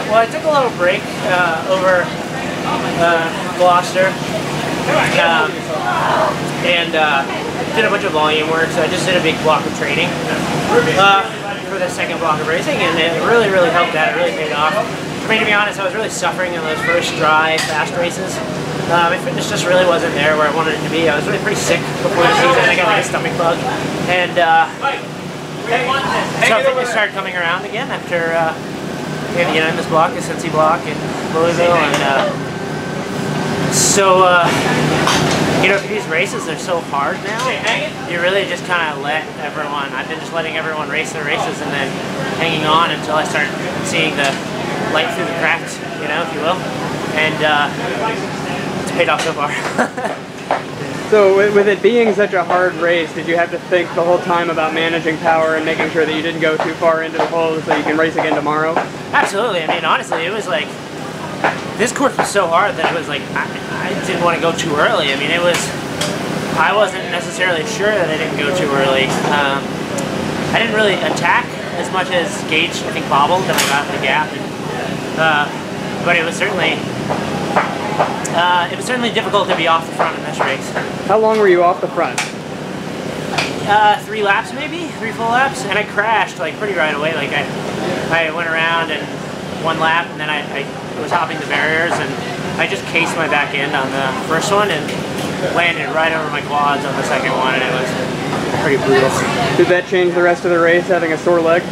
Well, I took a little break over Gloucester and did a bunch of volume work, so I just did a big block of training for the second block of racing, and it really helped out. It really paid off. For me, to be honest, I was really suffering in those first dry, fast races. My fitness just really wasn't there where I wanted it to be. I was really pretty sick before the season. I got like a stomach bug, and so fitness started coming around again after in this block, the Cincy block in Louisville, and for these races, they're so hard now. You really just kind of let everyone. I've been just letting everyone race their races and then hanging on until I start seeing the light through the cracks, if you will, and it's paid off so far. So with it being such a hard race, did you have to think the whole time about managing power and making sure that you didn't go too far into the hole so you can race again tomorrow? Absolutely. I mean, honestly, it was like, this course was so hard that it was like, I didn't want to go too early. I mean, I wasn't necessarily sure that I didn't go too early. I didn't really attack as much as Gage, I think, bobbled, and I got the gap. But it was certainly difficult to be off the front in this race. How long were you off the front? 3 laps maybe, 3 full laps, and I crashed like pretty right away. Like I went around and 1 lap, and then I was hopping the barriers, and I just cased my back end on the first one and landed right over my quads on the second one, and it was pretty brutal. Did that change the rest of the race, having a sore leg?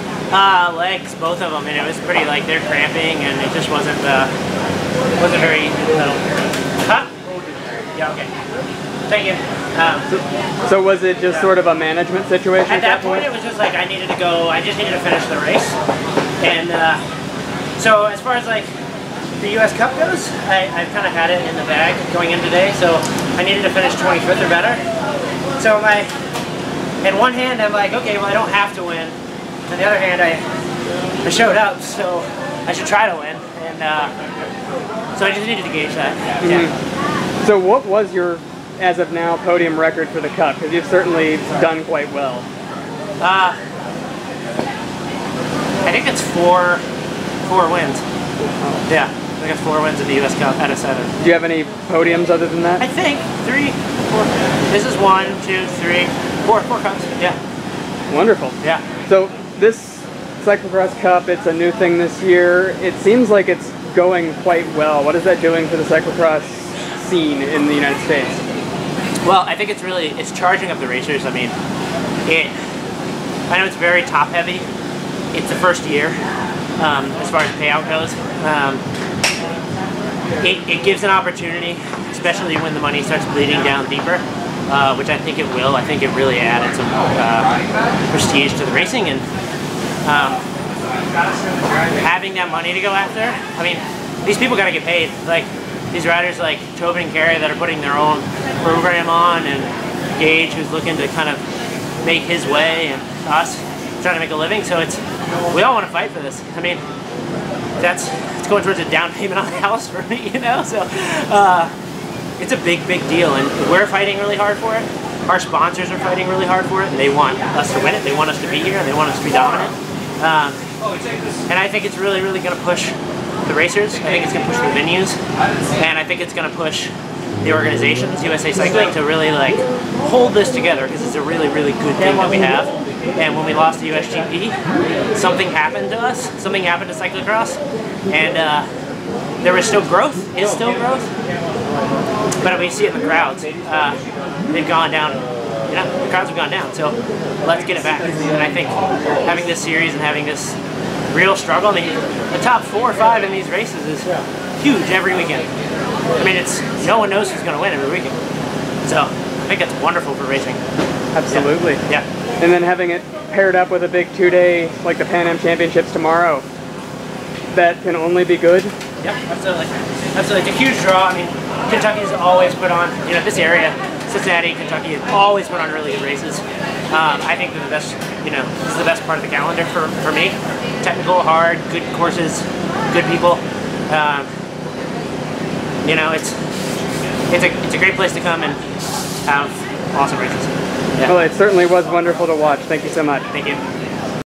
Legs, both of them, and it was pretty like they're cramping, and it just wasn't very Huh? Yeah, okay. Thank you. So was it just sort of a management situation? At that point, it was just like I needed to go. I just needed to finish the race, and so as far as like the U.S. Cup goes, I've kind of had it in the bag going in today, so I needed to finish 25th or better. So in one hand, I'm like, okay, well, I don't have to win. On the other hand, I showed up, so I should try to win, and so I just needed to gauge that. Yeah. So what was your, as of now, podium record for the Cup? Because you've certainly done quite well. I think it's four wins. Yeah, I think it's 4 wins in the U.S. Cup out of 7. Do you have any podiums other than that? I think 3, 4. This is 1, 2, 3, 4 cups. Yeah. Wonderful. Yeah. So this Cyclocross Cup, it's a new thing this year. It seems like it's going quite well. What is that doing for the cyclocross scene in the United States? Well, I think it's charging up the racers. I mean, I know it's very top heavy. It's the first year as far as payout goes. It gives an opportunity, especially when the money starts bleeding down deeper, which I think it will. I think it really added some prestige to the racing, and having that money to go after. I mean, these people got to get paid. Like these riders like Tobin and Carey that are putting their own program on, and Gage who's looking to kind of make his way, and us trying to make a living. So we all want to fight for this. I mean, it's going towards a down payment on the house for me, So it's a big deal, and we're fighting really hard for it. Our sponsors are fighting really hard for it, and they want us to win it. They want us to be here, and they want us to be dominant. And I think it's really going to push the racers. I think it's going to push the venues, and I think it's going to push the organizations, USA Cycling, to really like hold this together, because it's a really good thing that we have. And when we lost the USGP, something happened to us. Something happened to cyclocross, and there was still growth. Is still growth, but we see it in the crowds. They've gone down. The crowds have gone down. So let's get it back. And I think having this series and having this real struggle. I mean, the top 4 or 5 in these races is huge every weekend. I mean, no one knows who's going to win every weekend. So I think that's wonderful for racing. Absolutely. Yeah. And then having it paired up with a big 2-day, like the Pan Am Championships tomorrow, that can only be good? Yep, absolutely. Absolutely. It's a huge draw. I mean, Kentucky's always put on, this area, Cincinnati, Kentucky, has always put on really good races. I think they're the best, this is the best part of the calendar for me. Technical, hard, good courses, good people. It's a great place to come and have awesome races. Yeah. Well, it certainly was wonderful to watch. Thank you so much. Thank you.